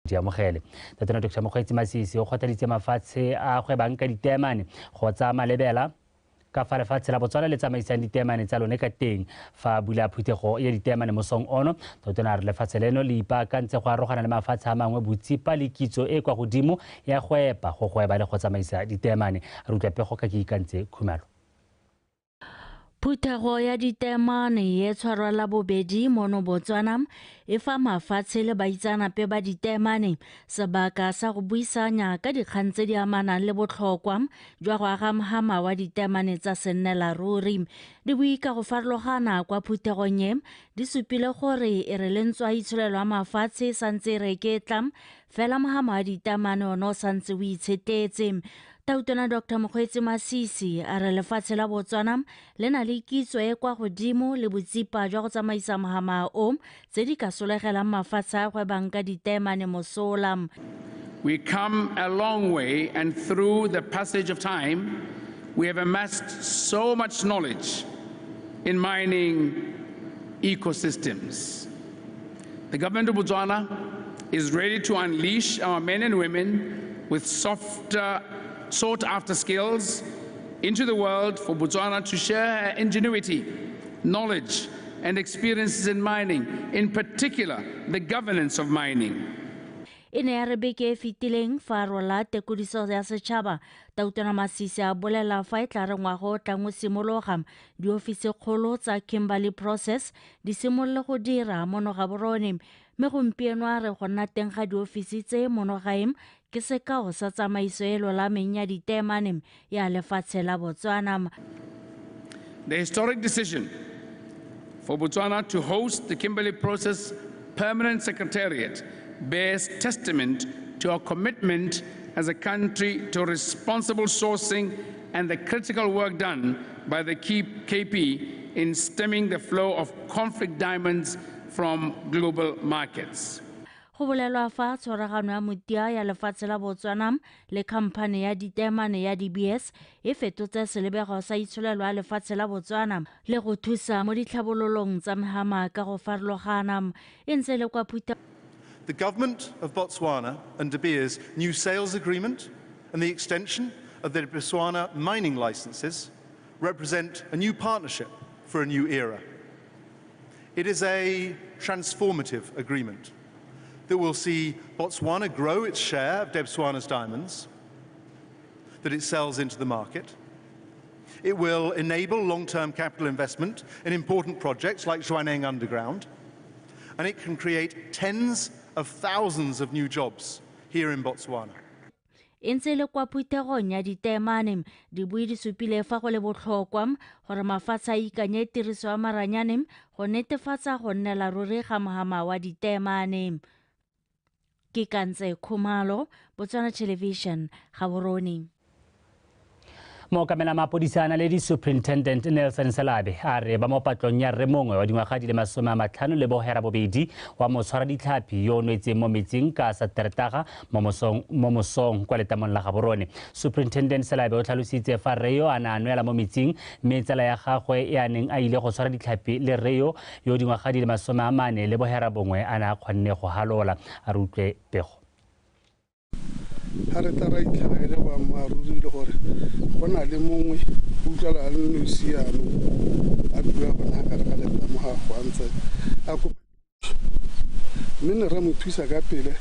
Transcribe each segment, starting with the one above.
Diamogele Tatona Dr. Mokgweetsi Masisi o kgothaletse mafatshe a gwebang ka ditemane go tsa malebela ka fa lefatshe la Botswana le tsamaisang ditemane tsa lone ka teng fa bula phuthego ya ditemane mosong ono. Totona re lefatshe leno le ipaakantse go arogana le mafatshe a mangwe botsipa le kitso e kwa godimo ya go gweba le go tsamaisa ditemane. Re utlwa pego ka ke ikantse khumalo. Phuthego ya ditemane e tshwarwa la bobedi mono Botswana e fa mafatshe le baitsanape ba ditemane sebaka sa go buisanya ka dikgang tse di amanang le botlhokwa jwa go aga mogama wa ditemane tsa sennela ruri. Di bui ka go farologana kwa phuthegong e di supile gore e re lentswa itsholelo a mafatshe santse re ketla fela mogama wa ditemane ono santse o itshetetse. Tautona Dr. Mokgweetsi Masisi a re lefatshe la Botswana le na le kitso e kwa godimo le botsipa jwa go tsamaisa mogama o tse di ka solegelang mafatshe a gwebang ka ditemane mosola. We come a long way, and through the passage of time we have amassed so much knowledge in mining ecosystems. The government of Botswana is ready to unleash our men and women with sought-after skills into the world for Botswana to share ingenuity, knowledge, and experiences in mining, in particular, the governance of mining. E ne ya re beke e fetileng fa rola tekodiso ya setšhaba Tautona Masisi a bolela fa e tla re ngwaga o tlang o simologa diofisi kgolo tsa Kimberley Process di simolole go dira mono Gaborone mme gompieno a re go nna teng ga diofisi tse mono gae ke sekao sa tsamaiso e lolameng ya ditemane ya lefatshe la Botswana. The historic decision for Botswana to host the Kimberley Process Permanent Secretariat bears testament to our commitment as a country to responsible sourcing and the critical work done by the KP in stemming the flow of conflict diamonds from global markets. Go bolelwa fa tshwaragano ya motia ya lefatshe la Botswana le khamphane ya ditemane ya DBS e fetotse selebego sa itsholelo ya lefatshe la Botswana le go thusa mo ditlhabololong tsa megama ka go farologana e ntse le kwa phutha. The government of Botswana and De Beers' new sales agreement and the extension of the Botswana mining licenses represent a new partnership for a new era. It is a transformative agreement that will see Botswana grow its share of Botswana's diamonds that it sells into the market. It will enable long-term capital investment in important projects like Zhuaneng Underground, and it can create tens of thousands of new jobs here in Botswana. Ntse le kwa phuthegong ya ditemane di bui di supile fa go le botlhokwa gore mafatshe a ikanye tiriso ya maranyane go netefatsa go nnela ruri ga mogama wa ditemane. Ke kantse khumalo Botswana Television Gaborone. Mookamela mapodisa a le di Superintendent Nelson Salabe a re ba mo patlong ya re mongwe wa dingwaga di le 50 le bohera bobedi wa motshwara ditlhapi yo nwetseng mo metsing ka Sateretaga mo mosong kwa letamong la Gaborone. Superintendent Salabe o tlhalositse fa Reyo a na nwela mo metsing mme tsala ya gagwe e a neng a ile go tshwara ditlhapi le Reyo yo dingwaga di le 40 le bohera bongwe a na kgonne go halola. A re utlwe pego. Ha re tara itlhagele ba maruri le gore go na le mongwe o utlwala a le nosiano a bua gona ka re ka letamo ga go antse a ko mme ne re mo thusa ka pele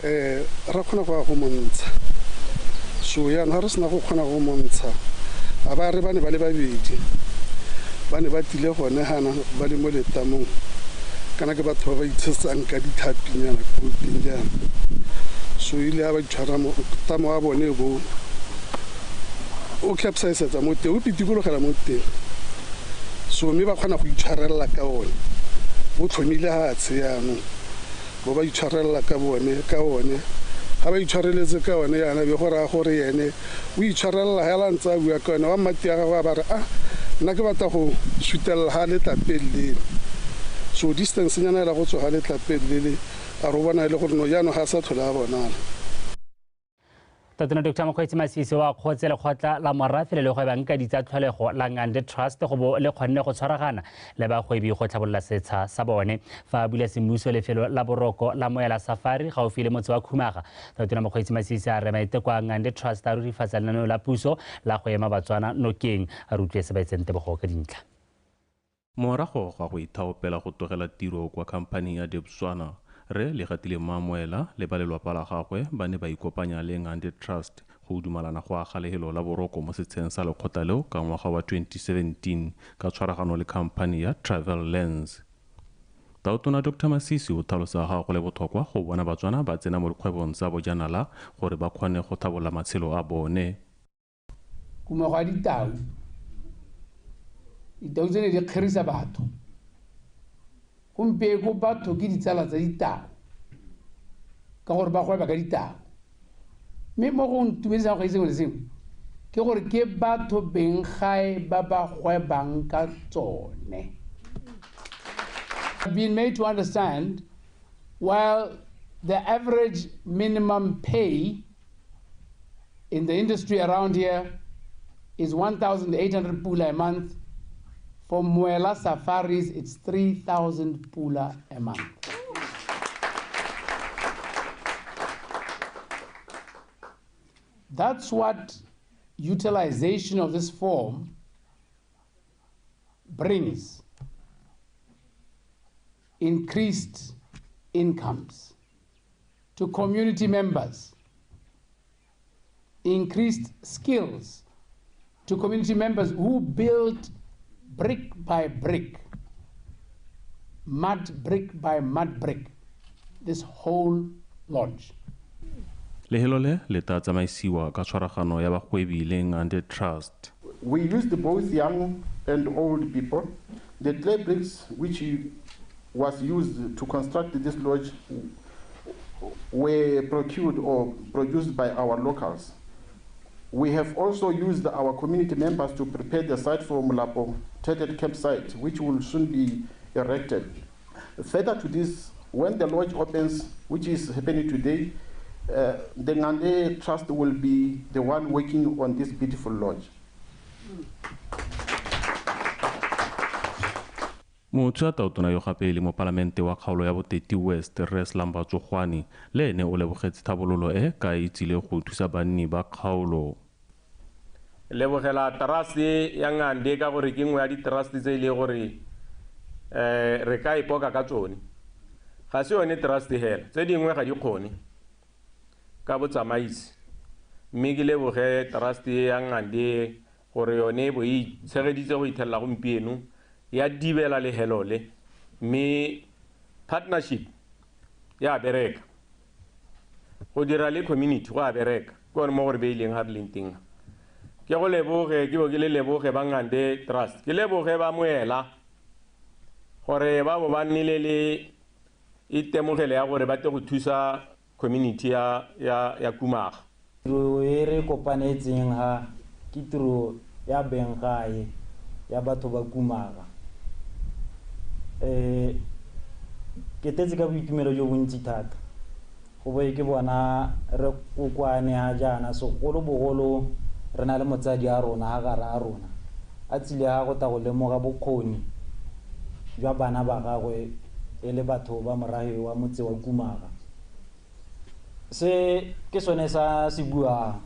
ra kgona go montsha so ya na re sena go kgona go montsha a ba re ba ne ba le babedi ba ne ba tile gone hana ba le mo letamong kana ke batho ba ba itshetsang ka ditlhapinyana ko pinjana. So ile a ba tshwara mo tamo wa bone bo o capsize tsa mo teng o pitikologa mo teng so me ba kgona go itshwarella ka one bo tlhomile ha tseyano bo ba itshwarella ka one ha ba itshwareletse ka one yana be gore a gore yene o itshwarella ha la ntsa bua ka one wa mati ya ga ba re nna ke batla go sutella ha le tlapelle so distance nyana la go tswa ha le tlapelle a robana le gore no yana ga sa tlhola bonala. Totona Dr. Mokgweetsi Masisi wa kgotse lekgotla la morafe le legwebang ka ditsa tlholego la Ngande Trust go bo le kgonne go tshwaragana le bagwebi go tlhabolola setsha sa bone fa a bula semmuso lefelo la boroko la Moela Safari gaufi le motse wa Khumaga. Totona Mokgweetsi Masisi a re maiteko a Ngande Trust a rurifatsa lenaneo la puso la go ema Batswana nokeng a rutlwe se ba itseng tebogo ka dintlha. Morago ga go ithaopela go togela tiro kwa khamphane ya BOTSWANA, re le gatile Mmamoela le ba lelapa la gagwe ba ne ba ikopanya le Ngande Trust go dumalana go aga lehelo la boroko mo setsheng sa lekgotla leo ka ngwaga wa 2017 ka tshwaragano le khamphane ya Travel Lens. Taotona Dr. Masisi o tlhalosa ga go le botlhokwa go bona Batswana ba tsena mo dikgwebong tsa bojanala gore ba kgone go tlhabolola matshelo a bone. Kuma go ditau tsene di kgerisa batho gompe go batho ke ditsala tsa ditau ka gore ba gweba ka ditau mme mo go ntumedisa go iseng le sengwe ke gore ke batho beng gae ba ba gwebang ka tsone. I've been made to understand while the average minimum pay in the industry around here is 1,800 pula a month. For Moela Safaris, it's 3,000 pula a month. That's what utilization of this form brings. Increased incomes to community members, increased skills to community members who build brick by brick, mud brick by mud brick, this whole lodge. Lehelo le tla tsamaisiwa ka tshwaragano ya bagwebi le Ngande Trust. We used both young and old people. The clay bricks which was used to construct this lodge were procured or produced by our locals. We have also used our community members to prepare the site for Mulapo Tethered Campsite, which will soon be erected. Further to this, when the lodge opens, which is happening today, the Ngande Trust will be the one working on this beautiful lodge. Motho a taotona yo gape le mo palamente wa kgaolo ya Boteti West Res Lambatsogwane le ene o lebogetse tlhabololo e ka itsile go thusa banni ba kgaolo. Lebogela trust ya Ngande ka gore ke nngwe ya di-trust tse ile gore re ka ipoka ka tsone. Ga se yone trust hela tse dingwe ga di kgone ka botsamaisi mme ke leboge trust ya Ngande gore yone bo itshegeditse go ithella gompieno ya dibela le helole mme partnership ya bereka go dira le community go a bereka go mo gore be ileng ha blinting ke go leboge ke bo ke le leboge ba Ngande Trust ke leboge ba Moela gore ba bo ba nnile le itemogele ya gore ba te go thusa community ya Khumaga. Tiro e re kopanetseng ha ke tiro ya bengae ya batho ba Khumaga. Ke tetse ka boitumelo jo bontsi thata go boe ke bona re kokwane ha jana segolo bogolo re na le motsadi a rona ha gara a rona a tsile ha go ta go lemoga bokgoni jwa bana ba gagwe e le batho ba morahe wa motse wa Khumaga. Se ke sone sa se bua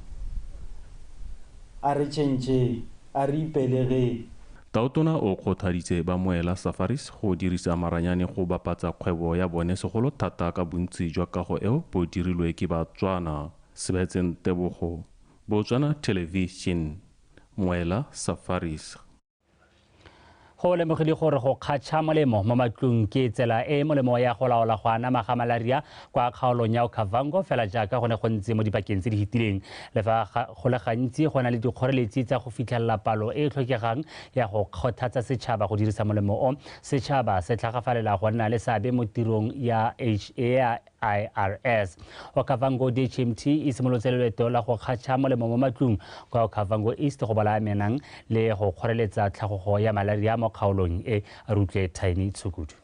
a re tšhentšhe a re ipelege. Taotona o kgothaditse ba Moela Safaris go dirisa maranyane go bapatsa kgwebo ya bone segolo thata ka bontsi jwa kago eo bo dirilwe ke Batswana. Sebetseng tebogo, Botswana Television, Moela Safaris. Go lemogile gore go kgatšha molemo mo matlong ke tsela e molemo ya go laola go anama ga malaria kwa kgaolong ya Okavango fela jaaka go ne go ntse mo dipakeng tse di hitileng le fa go le gantsi go na le dikgoreletsi tsa go fitlhelela palo e e tlhokegang ya go kgothatsa setšhaba go dirisa molemo o. Setšhaba se tlhagafalela go nna le seabe mo tirong ya HAIRS. Okavango DHMT e simolotse leeto la go kgatšha molemo mo matlong kwa Okavango East go bala menang le go kgoreletsa tlhagogo ya malaria mo kgaolong e a rutlwe Tiny Tshukudu.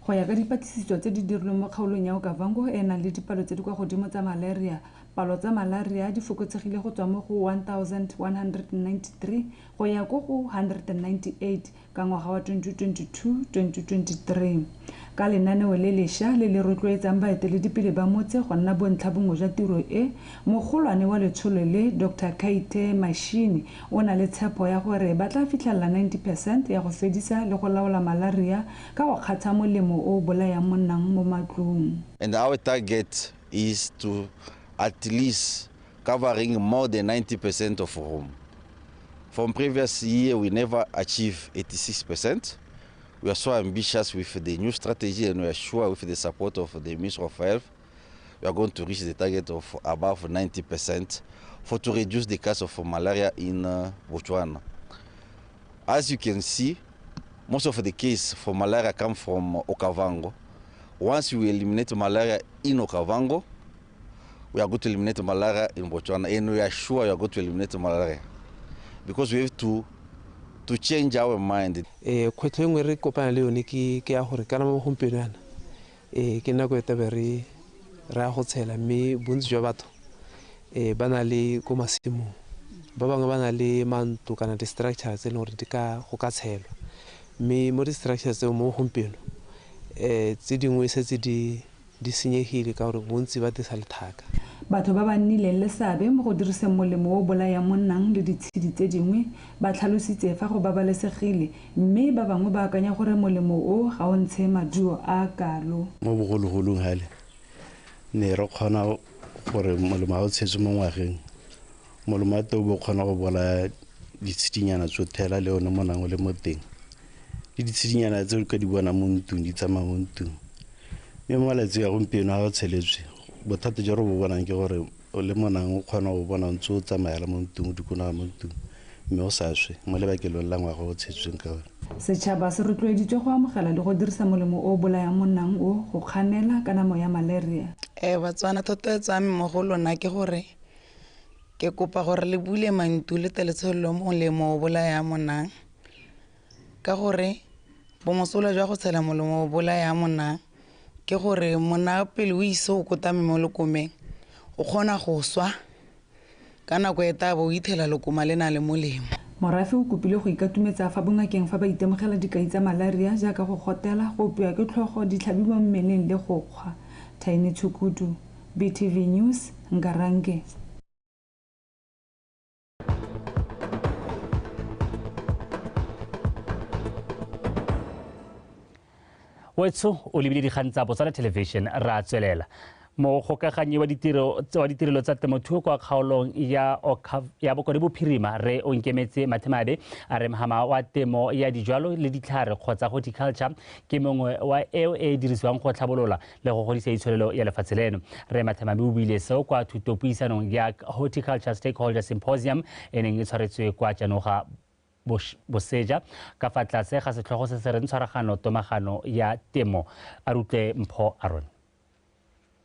go ya ka dipatlisiso tse di dirilweng mo kgaolong ya Okavango e nang le dipalo tse di kwa godimo tsa malaria, palo tsa malaria di fokotsegile go tswa mo go 1193 go ya go 198 ka ngwaga wa 2022-2023. Ka lenaneo le lešwa le le rotloetsang baeteledipele ba motse go nna bontlhabongwe jwa tiro e, mogolwane wa letsholo le Dr. Kaite Mashini o na le tshepo ya gore ba tla fitlhelela 90% ya go fedisa le go laola malaria ka go kgatha molemo o bolayang monnang mo matlong. And our target is to at least covering more than 90% of home. From previous year, we never achieved 86%. We are so ambitious with the new strategy, and we are sure with the support of the Ministry of Health, we are going to reach the target of above 90% to reduce the case of malaria in Botswana. As you can see, most of the cases for malaria come from Okavango. Once we eliminate malaria in Okavango, we are going to eliminate malaria in Botswana, and we are sure we are going to eliminate malaria because we have to change our mind. Kgwetlho engwe re kopana le yone ke ya gore kana mo gompieno yana ke nako e tabe re a go tshela, mme bontsi jwa batho ba na le ko masimong, ba bangwe ba na le manto kana di-structures tse e leng gore go ka tshelwa, mme mo di-structures tseo mo gompieno tse dingwe setse di senyegile ka gore bontsi ba disa lethaka. Batho ba ba nnileng le seabe mo go diriseng molemo o bolayang monnang le ditshedi tse dingwe ba tlhalositse fa go babalesegile, mme ba bangwe ba akanya gore molemo o ga o ntshe maduo a kalo. Mo bogologolong hale ne re kgona gore molemo a o tshetse mo ngwageng, molemo a teo bo kgona go bolaya ditshedinyana tsothela le one monang le mo teng, le ditshedinyana tse o ka di bona mo ntong di tsamaya mo ntong. Mme mo malatsi a gompieno a o tsheletswe, bothata jo re bo bonang ke gore o le monang o kgona go bona ntse o tsamayela mo ntong, o dikona mo ntong, mme o sa swe mo lebakelong la ngwaga o tshetsweng ka gore. Setšhaba se rotloeditswe go amogela le go dirisa molemo o bolayang monnang o go kganela ka namo ya malaria. Batswana thotloetso ya me mo go lona ke gore ke kopa gore le bule mantu le teletsholo molemo o bolayang monnang, ka gore bomosola jwa go tshela molemo o bolayang monnang ke gore monna pele o ise o kotame mo lekomeng o kgona go swa ka nako e taba o ithela lekoma le na le molemo. Morafe o kopile go ikatumetsa fa bongakeng fa ba itemogela dikai tsa malaria jaaka go gotela, go opiwa ke tlhogo, ditlhabi mo mmeleng le go kgwa. Tiny Chukudu, BTV News, Ngarange. Wetso o lebile dikgang tsa Botswana Television ra tswelela. Mo gokaganyi wa ditirelo tsa temothuo kwa kgaolong ya Bokone Bophirima re o nkemetse Mathemabe a re mahama wa temo ya dijalo le ditlhare kgotsa horticulture ke mongwe wa eo e dirisiwang go tlhabolola le go godisa itsholelo ya lefatshe leno. Re Mathemabe o buile seo kwa thutopuisanong ya Horticulture Stakeholder Symposium e neng e tshwaretswe kwa Janoga Boseja ka fa tlase ga setlhogo se se reng tshwaragano tomagano ya temo. A rutle Mpho Aaron.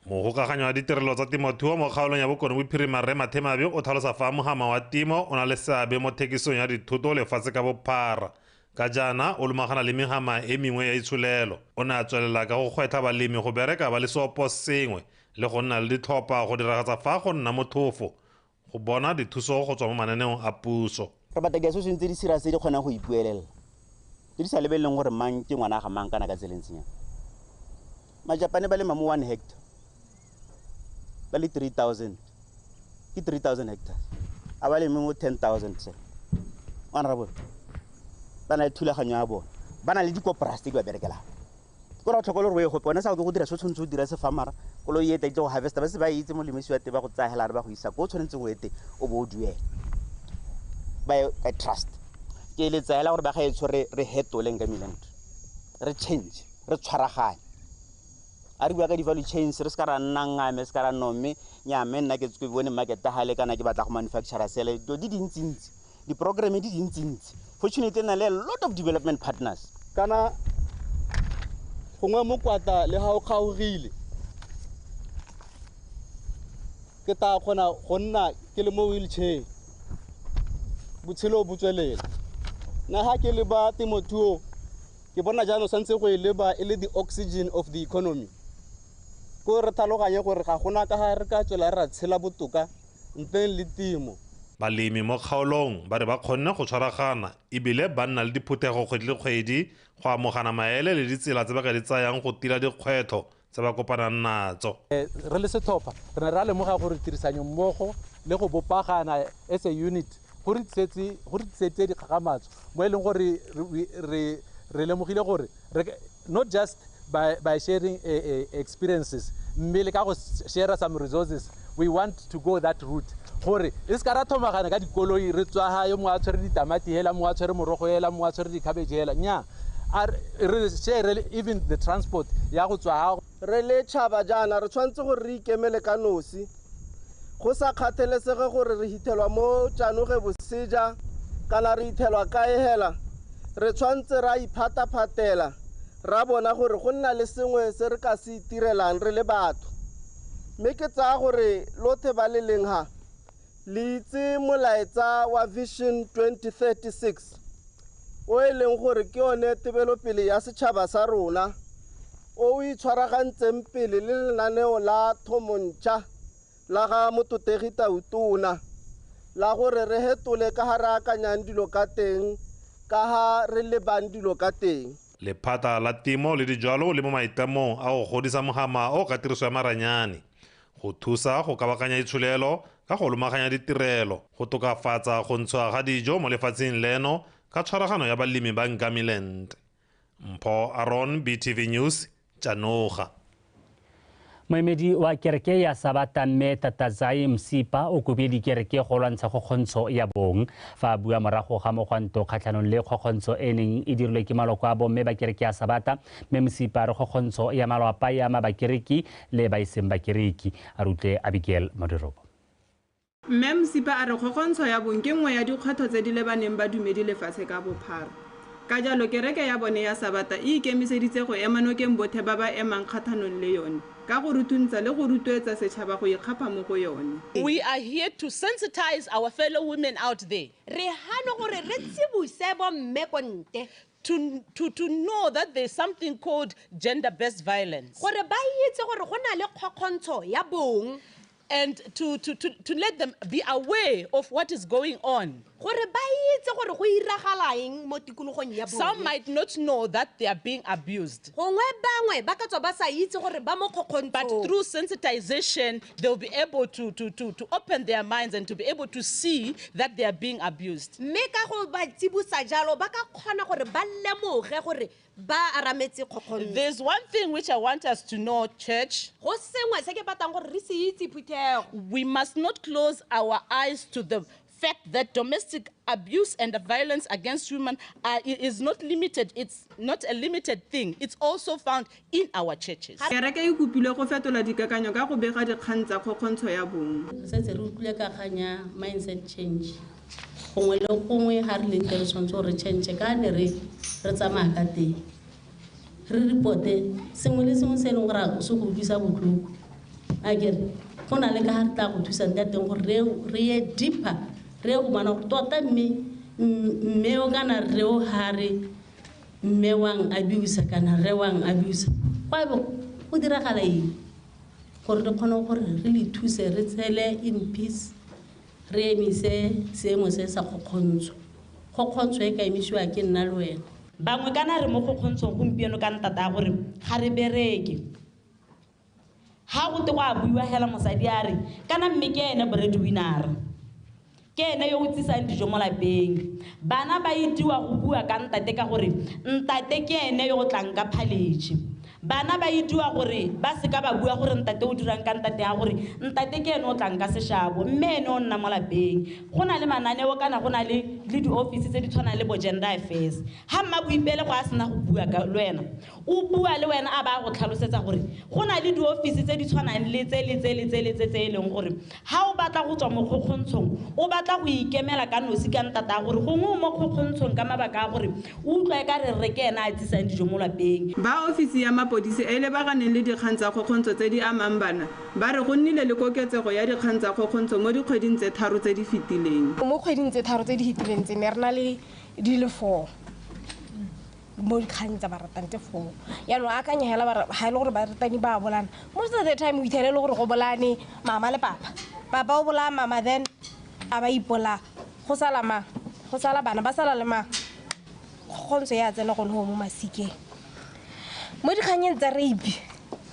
Mogokaganyi wa ditirelo tsa temothuo mo kgaolong ya Bokone Bophirima re Mathemabe o tlhalosa fa mogama wa temo o na le seabe mo thekisong ya dithoto lefatshe ka bophara. Ka jaana o lumagana le megama e mengwe ya itsholelo. O ne a tswelela ka go gwetlha balemi go bereka ba le seopo sengwe le go nna le ditlhopha go diragatsa fa go nna motlhofo go bona dithuso go tswa mo mananeong a puso. Re batla ke tse di sira se di kgona go ipuelela di sa lebeleng gore mang ke ngwana ga mang kana ka tselentseng. Majapane ba le mo 1 hectare ba le 3,000 ke 3,000 hectares a ba le mo 10,000 se honorable ba na le thulaganyo ya bona, ba na le dikoporasi ba berekela go ra tlhokolo re go bona sa go dira so tshwantse o dira se farmera go lo yeta go harvest ba se ba itse mo lemisi wa te ba go tsahela re ba go isa go tshwanetse go ete o bo o duela ba I trust ke le tsaela gore ba ga e tshore re hetoleng ka milant re change re tshwaragane a re bua ka di-value chains re se ka ra nnangame se ka ra nome nyame nna ke tswe bone market hale kana ke batla go manufacture sele do di dintsintsi di-program di dintsintsi fortunately na le a lot of development partners kana gongwe mo kwata le ha o kgaogile ke ta kgona go nna ke le mo wheelchair botshelo bo tswelela na ha ke le ba temothuo ke bona jaanong santse go e leba e le the oxygen of the economy ko re tlhaloganye gore ga gona ka ga re ka tswela re tshela botoka ntleng le temo. Balemi mo kgaolong ba re ba kgonne go tshwaragana ebile ba nna le diphuthego kgwedi le kgwedi go amogana maele le ditsela tse ba ka di tsayang go tila dikgwetlho tse ba kopanang natso. Re le setlhopha re ne ra lemoga gore tirisanyo mmogo le go bopagana as a unit go re tsetse dikgagamatso mo e leng gore re lemogile gore not just by sharing experiences mme le ka go share some resources, we want to go that route gore e se ka ra thomagana ka dikoloi re tswa hae mo a tshwere ditamati hela mo a tshwere morogo hela mo a tshwere dikhabetšhe hela nya re share even the transport ya go tswa ha re le tšhaba jaana re tshwanetse gore re ikemele ka nosi go sa kgathalesege gore re hithelwa mo tjanoge boseja kana re hithelwa kae hela re tshwanetse ra iphataphatela ra bona gore go nna le sengwe se re ka se itirelang re le batho mme ke tsaya gore lothe ba le leng ha le itse molaetsa wa Vision 2036 o e leng gore ke yone tebelopele ya setšhaba sa rona o itshwaragantseng pele le lenaneo la thomontšha la ga mototegi Tautona la gore re hetole ka ga re akanyang dilo ka teng ka ga re lebang dilo ka teng. Lephata la temo le dijalo le mo maitemong a go godisa mogama o ka tiriso ya maranyane go thusa go kabakanya itsholelo ka go lomaganya ditirelo go tokafatsa go ntshwa ga dijo mo lefatsheng leno ka tshwaragano ya balemi ba Nkamiland. Mpho Aaron, BTV News, Janoga. Moemedi wa kereke ya Sabata mme Tatazai Msipa o kopile dikereke go lwantsha kgokgontsho ya bong fa bua morago ga mogwanto kgatlhanong le kgokgontsho e neng e dirilwe ke maloko a bomme ba kereke ya Sabata mme Msipa re kgokgontsho ya malapa ya mabakereki le baiseng bakereki a rutle Abigail Modirobo. Mme Msipa a re kgokgontsho ya bong ke nngwe ya dikgwetlho tse di lebaneng badumedi lefatshe ka bophara. Ka jalo kereke ya bone ya Sabata e ikemiseditse go ema nokeng botlhe ba ba emang kgatlhanong le yone ka go rutuntsha le go rutwetsa setšhaba go ikgapa mo go yone. We are here to sensitize our fellow women out there. Re hano gore re tsibuse bo mme ko nte to know that there's something called gender-based violence. Gore ba itse gore go na le kgokgontsho ya bong. And to let them be aware of what is going on. Some might not know that they are being abused. But through sensitization, they'll be able to open their minds and to be able to see that they are being abused. There's one thing which I want us to know, church. We must not close our eyes to the fact that domestic abuse and the violence against women is not limited. It's not a limited thing. It's also found in our churches. Mindset change. Gongwe le gongwe ga re le tshwanetse re change ka ne re tsamaya ka teng re reporte sengwe le sengwe se e leng gore a se go utlwisa botlhoko a kere go na le ka ga re tla go thusa ka teng gore re ye deeper re go bona gore tota mme o kana re o hare mme wang abuse kana re wang abuse kwa bo go diragala eng gore re kgone gore re le thuse re tsele in peace re emise seemo se sa kgokgontsho e ka emisiwa ke nna le wena bangwe kana re mo kgokgontshong gompieno ka ntata gore ga re bereke ha go te go a buiwa hela mosadi a re kana mme ke ene breadwinner ke ene yo o tsisang dijo mo lapeng bana ba itiwa go bua ka ntate ka gore ntate ke ene yo go tlang ka phaletšhe bana ba itiwa gore ba se ka ba bua gore ntate o dirang ka ntate ya gore ntate ke ene o tlang ka seshabo mme ene o nna mo lapeng go na le mananeo kana go na le di-office tse di tshwanang le bo gender affairs ha mma boipele go a sena go bua ka le wena o bua le wena a ba go tlhalosetsa gore go na le di-office tse di tshwanang le tse e leng gore ha o batla go tswa mo kgokgontshong o batla go ikemela ka nosi ka ntata gore gongwe mo kgokgontshong ka mabaka a gore o utlwa e ka re ke ena a tsisang dijo mo lapeng ba ofisi ya mapodisi e lebaganeng le dikgang tsa kgokgontsho tse di amang bana ba re go nnile le koketsego ya dikgang tsa kgokgontsho mo dikgweding tse 3 tse di fetileng mo kgweding tse 3 tse di fetileng tse ne re na le di le 4 mo dikgang tsa baratani tse foo yaanong a kanya hela ga e le gore baratani ba bolana most of the time o ithele le gore go bolane mama le papa o bolaya mama then a ba ipola go sala bana ba sala le ma gontsho ya tsena gone go mo masikeng mo dikganyeng tsa rape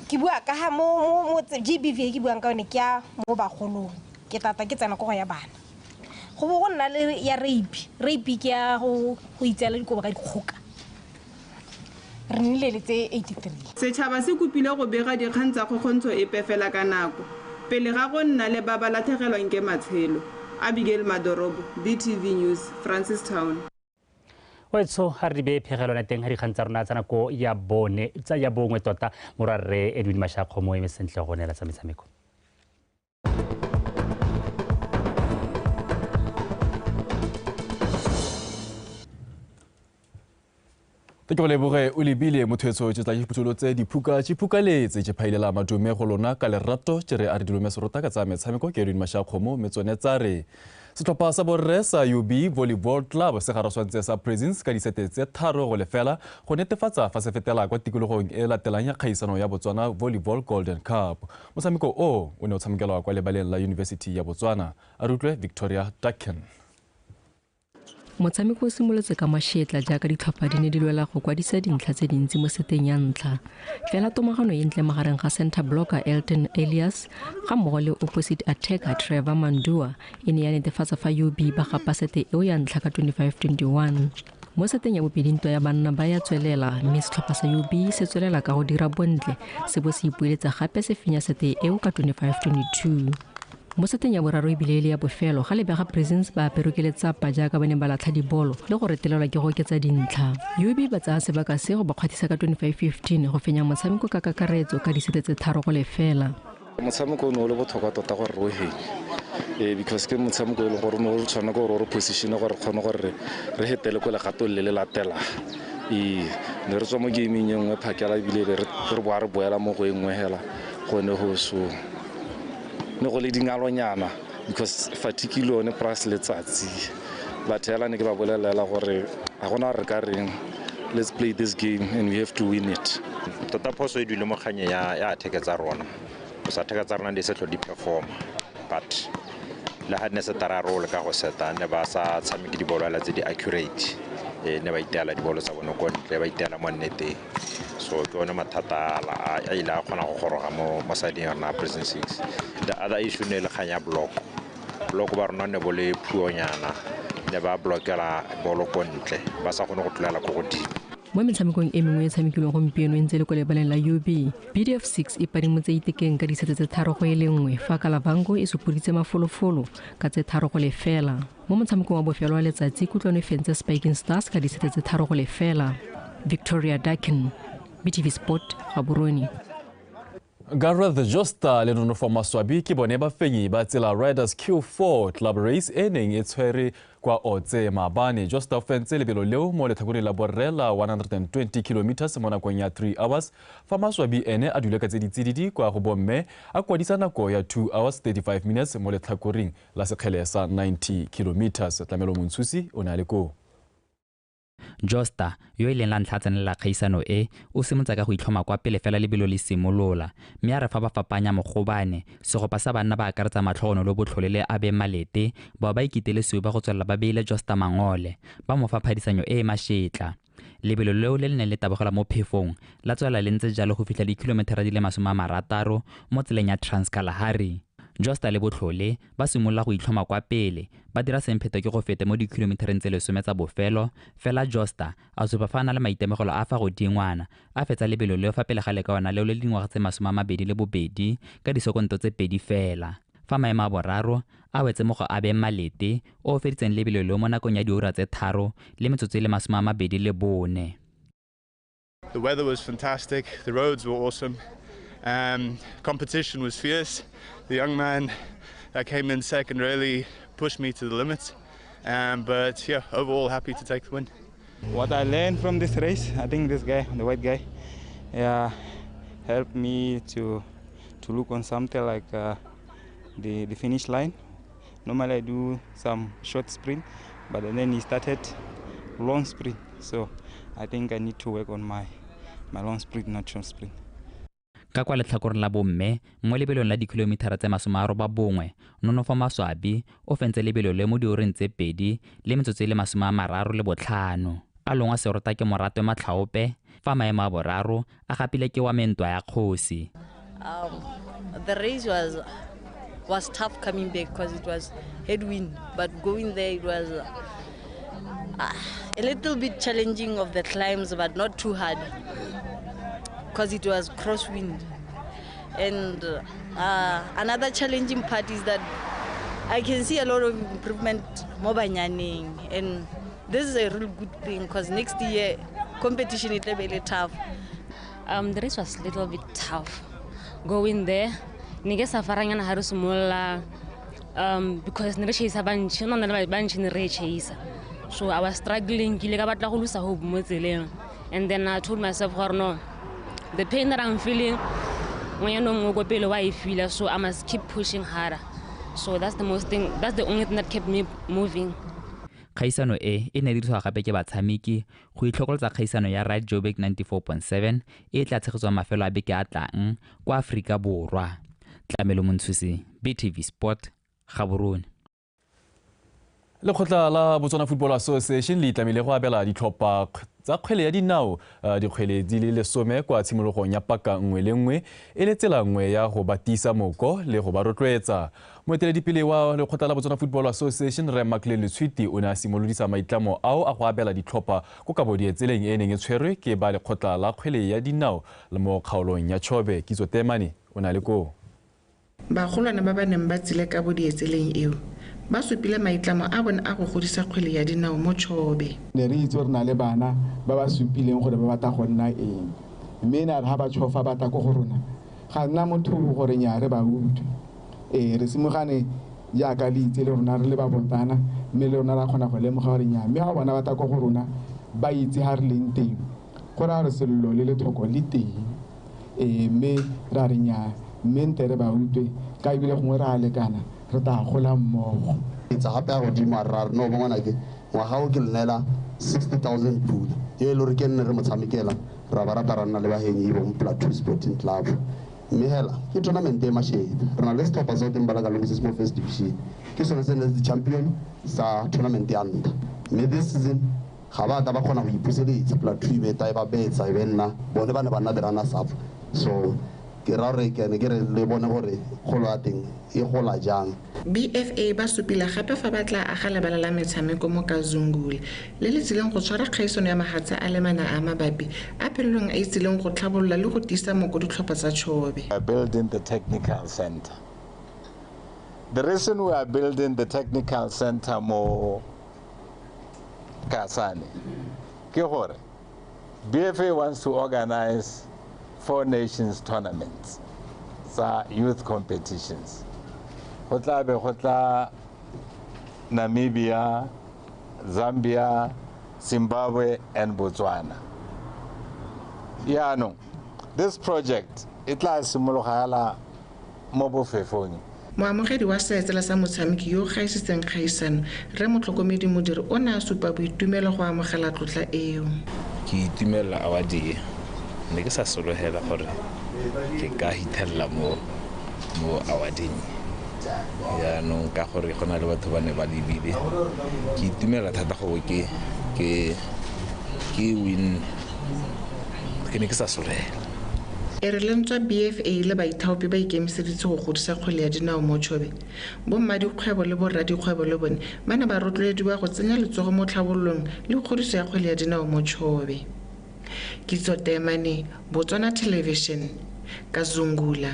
ke bua ka ha mo GBV ke buang ka yone ke ya mo bagolong ke tata ke tsena go ya bana go bo go nna le ya rape ke ya go itsela dikobo ka dikgoka re nnile le tse 83 setšhaba se kopile go bega dikgang tsa kgokgontsho e pefela ka nako pele ga go nna le ba ba latlhegelwang ke matshelo. Abigail Madorobo, DTV News, Francistown. Wetso ha re be phegelwana teng ha dikgang tsa rona tsa nako ya bongwe tota morare Edwin Mashakgo mo emesentle go nela tsa metshameko. Ke go leboge o lebile mothwetso tse tla diputolo tse diphukaletse tse phailela madume go lona ka lerato tse a re dilume serota ka tsa metshameko ke Edwin Mashakgo mo metsone tsa re setlhopha sa borre sa UB Volleyball Club se garaswantse sa Presence ka disete tse 3 go lefela go netefatsa fa se fetela kwa tikologong e latelang ya kgaisano ya Botswana Volleyball Golden Cup. Motshameko o ne o tshamekelwa kwa lebaleng la University ya Botswana. A rutlwe Victoria Dikgang. Motshameko o simolotse ka mashetla jaaka ditlhopha di ne di lwela go kwadisa dintlha tse dintsi mo seteng ya ntlha. Fela tomagano e ntle magareng ga center blocker Elton Elias ga mmogo le opposite attacker Trevor Mandua e ne ya netefatsa fa UB ba gapa sete eo ya ntlha ka 25-21. Mo seteng ya bobedi ntwa ya banna ba ya tswelela mme setlhopha sa UB se tswelela ka go dira bontle se bo se ipueletsa gape se fenya sete eo ka 25-22. Mo seteng ya boraro ebile le ya bofelo ga lebega Presence ba aperokeletsa pa jaaka ba ne ba latlha dibolo le go retelelwa ke go oketsa dintlha. UB ba tsaya sebaka se go ba kgwathisa ka 2015 go fenya motshameko ka kakaretso ka disete tse 3 go lefela. Motshameko o ne o le botlhokwa tota gore re o fenye because ke motshameko o le gore o tshwana gore re position gore re kgone gore re hetele ko legatong le le latelang. Ne re tswa mo gaming e nngwe phakela ebile re boa re boela mo go engwe hela gone go so ne go le dingalonyana because fatigue le one price letsatsi but hela ne ke ba bolelela gore ga gona re ka reng let's play this game and we have to win it. Tota phoso e dile mo kganye ya atheke tsa rona go sa atheke tsa rona di se tlo di perform but le ha ne se tararo le ka go seta ne ba sa tshameke di bolela tse di accurate ne ba itela di bolo tsa bona go ntle ba itela mo nnete so ke ona mathata a ile a kgona go goroga mo sading yona Presence 6. The other issue ne le khanya block ba rona ne bole puonyana ne ba blockela bolo go ntle ba sa gone go tlolela go godimo. Mo metshamekong e mengwe e tshamekilweng gompieno e ntse le ko lebaleng la UB BDF 6 e padimotse itekeng ka disete tse 3 go le 1 fa Kalavango e supoditse mafolofolo ka tse 3 go lefela. Mo motshamekong wa bofelo wa letsatsi kutlwano e fentse Spiking Stars ka disete tse 3 go lefela. Victoria Dikgang, BTV Sport, Gaborone. Gareth Josta le nonofo maswabi ke bone ba fenyi ba tsela Riders Q4 Club Race e neng e tshwere kwa Otse Mabane. Josta o fentse lebelo leo mo letlhakoreng la borrela 120 km mo nakong ya 3 hours fa maswabi ene a dule ka tse ditsididi kwa go bomme a kwadisa nako ya 2 hours 35 minutes mo letlhakoreng la sekgele sa 90 km. Tlamelo Montshusi o ne a le ko Josta yo ile la ntlha tsenela kgaisano e o simotsa ka go itlhoma kwa pele fela lebelo le simolola mme a re fa ba fapanya mogobane segopa sa banna ba akaretsa matlhogono le botlholele a be malete ba ikitele seo ba go tswela ba beile Josta mangole ba mo fa phadisanyo e mashetla lebelo leo le ne le tabogela mo phefong la tswela le ntse jalo go fihla dikilometera di le 60 mo tseleng ya Transkalahari. Josta le botlhole ba simolola go itlhoma kwa pele ba dira sempheto ke go fete mo dikilometereng tse 10 tsa bofelo fela Josta a supa fa na le maitemogelo a fa go dingwana a fetsa lebelo leo fa pele ga le ka ona leo le dingwaga tse 22 ka disekonto tse 2 fela fa maemo a boraro a wetse mo go abe malete o feditseng lebelo leo mo nakong ya diura tse 3 le metsotso e le 24. The weather was fantastic, the roads were awesome. Competition was fierce. The young man that came in second really pushed me to the limits. But yeah, overall happy to take the win. What I learned from this race, I think this guy, the white guy, helped me to look on something like the finish line. Normally I do some short sprint, but then he started long sprint. So I think I need to work on my long sprint, not short sprint. Ka kwa letlhakoreng la bomme mo lebelong la dikilomitara tse 81 Nonofo Maswabi o fentse lebelo le mo dioreng tse 2 le metsotso le 35 a longwa serota ke Moratwe Matlhaope fa maemo a boraro a gapile ke wa Mentwa ya Kgosi. The race was tough coming back because it was headwind, but going there it was a little bit challenging of the climbs, but not too hard because it was crosswind. And another challenging part is that I can see a lot of improvement more by Nyaning, and this is a real good thing because next year competition is really tough. The race was a little bit tough going there. Nige safarangana harus mula because nire chase banchi no nire banchi nire chase, so I was struggling kile ka batla go lusa hope mo tseleng, and then I told myself no, the pain that I'm feeling ngoyano go pele wa I feel, so I must keep pushing harder. So that's the only thing that kept me moving. Khaisano e ne dirisiwa gape ke batshameki go itlhokoletsa khaisano ya Ride Joburg 94.7 e tla tshegetswa mafelo a beke a tlang kwa Afrika Borwa. Tlamelo Montshusi, BTV Sport, Gaborone. Lekgotla la Botswana Football Association le tlamile go abela ditlhopha tsa kgwele ya dinao dikgwele di le 10 kwa tshimologong ya paka nngwe le nngwe e le tsela nngwe ya go batisa moko le go ba rotloetsa. Moeteledipele wa Lekgotla la Botswana Football Association Re Maklele Tshwiti o ne a simolodisa maitlamo ao a go abela ditlhopha go kabodietseleng e neng e tshwerwe ke ba lekgotla la kgwele ya dinao le mo kgaolong ya Chobe. Kitso Temane o na le ko bagolwana ba ba neng ba tsile ka bodietseleng eo ba supile maitlamo a bone a go godisa kgwele ya dinao mo Chobe. Ne re itse re na le bana ba ba supileng gore ba batla go nna eng, mme na ha ba tshofa ba ta go go rona ga nna motho gore nya re ba utlwe re simogane ya ka le itse le rona re le ba botana, mme le rona ra khona go lemoga gore nya mme ha bona ba ta go go rona ba itse ha re leng teng gore re sello le thoko le teng mme ra re nya mme ntere ba utlwe ka ibile gongwe ra lekana re ta gola mmogo. Itsa gape a godimo ra no bongwana ke ngwaga o ke llela 60,000 pula ye le re ke nne re motshamekela ra ba rata rana le bahenyi bo Plateau Sporting Club, mme hela ke tournament e mashedi re na le stopper zo tembala ka longise small first division ke sone se le champion sa tournament ya nta, mme this season ga ba ta ba khona go ipuseletsa Plateau be ta ba betsa e benna bone ba ne ba nna the runners up, so ke ra re ke ne ke re le bone gore kholo a teng e gola jang. BFA ba supila gape fa batla a ga lebala la metshameko mo KwaZulu le le tsileng go tshwara kgaisano ya mahatsa a le mana a mabapi a pelong a itsileng go tlhabolola le go tisa mo go ditlhopha tsa Chobe. Building the technical center. The reason we are building the technical center mo Kasane ke gore BFA wants to organize 4 nations tournaments, youth competitions. Hotla Namibia, Zambia, Zimbabwe, and Botswana. Yeah, no. This project, it lasts simulogala mobo fefoni. Moamogedi wa seetsela sa motshameki yo gaisitseng kgaisano re motlhokomedi modiri o ne a supa boitumelo go amogela tlotla eo. Ke itumela awadi ne ke sa solohela gore ke ka hitella mo awading ya no ka gore gona le batho ba ne ba lebile ke itumela thata go ke win ke ne ke sa solohela. E re lentswa BFA le baithaopi ba ikemiseditse go godisa kgwele ya dinao mo Chobe. Bomma dikgwebo le borra dikgwebo le bone ba ne ba rotloediwa go tsenya letsogo mo tlhabololong le kgodiso ya kgwele ya dinao mo Chobe. Kitso Temane, Botswana Television, Kazungula.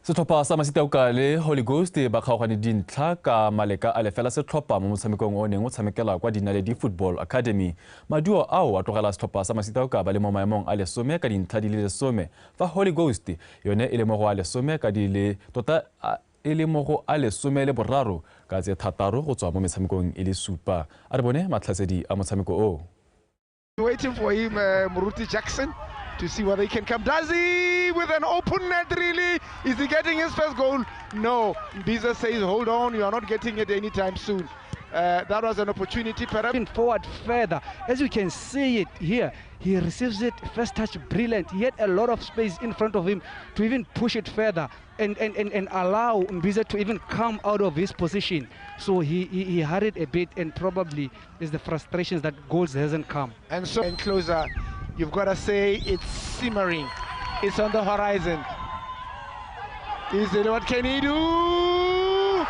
Setlhopha sa Masitauka le Holy Ghost ba kgaogane dintlha ka maleka a lefela setlhopha mo motshamekong o neng o tshamekela kwa Dinaledi Football Academy. Maduo ao a tlogela setlhopha sa Masitauka ba le mo maemong a 10 ka dintlha di le 10 fa Holy Ghost yone e le mo go a 10 ka di le tota e le mo go a 13 ka tse 6 go tswa mo metshamekong e le 7. A re bone matlhatsedi a motshameko o. Waiting for him, Muruti Jackson, to see whether he can come. Does he with an open net really? Is he getting his first goal? No. Biza says, hold on, you are not getting it anytime soon. That was an opportunity, perhaps. Forward further, as you can see it here, he receives it first touch brilliant. He had a lot of space in front of him to even push it further and allow Mbiza to even come out of his position. So he hurried a bit, and probably is the frustrations that goals hasn't come. And so and closer, you've got to say it's simmering. It's on the horizon. Is it, what can he do?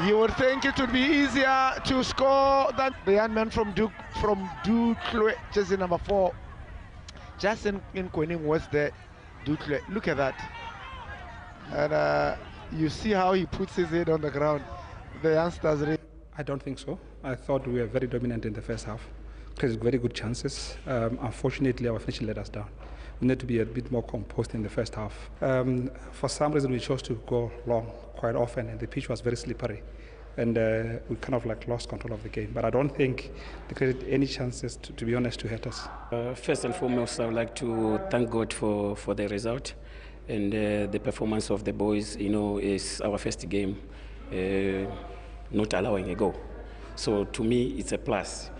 You would think it would be easier to score than the young man from Dukle, jersey number 4. Just in Kwening was there. Dukle, look at that. And you see how he puts his head on the ground. The youngsters. I don't think so. I thought we were very dominant in the first half. Created very good chances. Unfortunately, our finishing let us down. We need to be a bit more composed in the first half. For some reason, we chose to go long quite often, and the pitch was very slippery. And we kind of like lost control of the game. But I don't think they created any chances, to be honest, to hurt us. First and foremost, I would like to thank God for the result. And the performance of the boys, you know, is our first game not allowing a goal. So to me, it's a plus,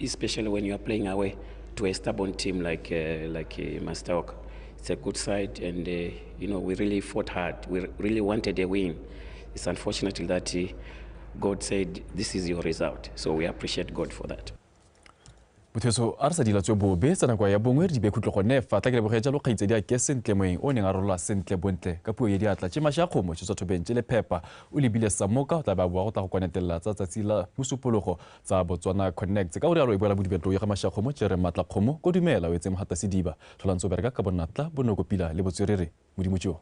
especially when you are playing away to a stubborn team like Mastaok. It's a good side, and you know, we really fought hard. We really wanted a win. It's unfortunate that God said this is your result, so we appreciate God for that. Motho a re sa dila tso bobe tsana kwa ya bongwe re di be khutlo go nefa tla ke le bogetja lo kgaitse dia ke sentle moeng o neng a rola sentle bontle ka puo ye diatla tse masha khomo tse tsotho bentse le phepa o le bile samoka o tla ba bua go tla go konetella tsa tsatsi la musupologo tsa Botswana Connect ka o re a lo ibola bodibetlo ya ga masha khomo tse re matla khomo go dumela o etse mohata sediba tlholantso bereka ka bonatla bonoko pila le botswerere modimo tjo.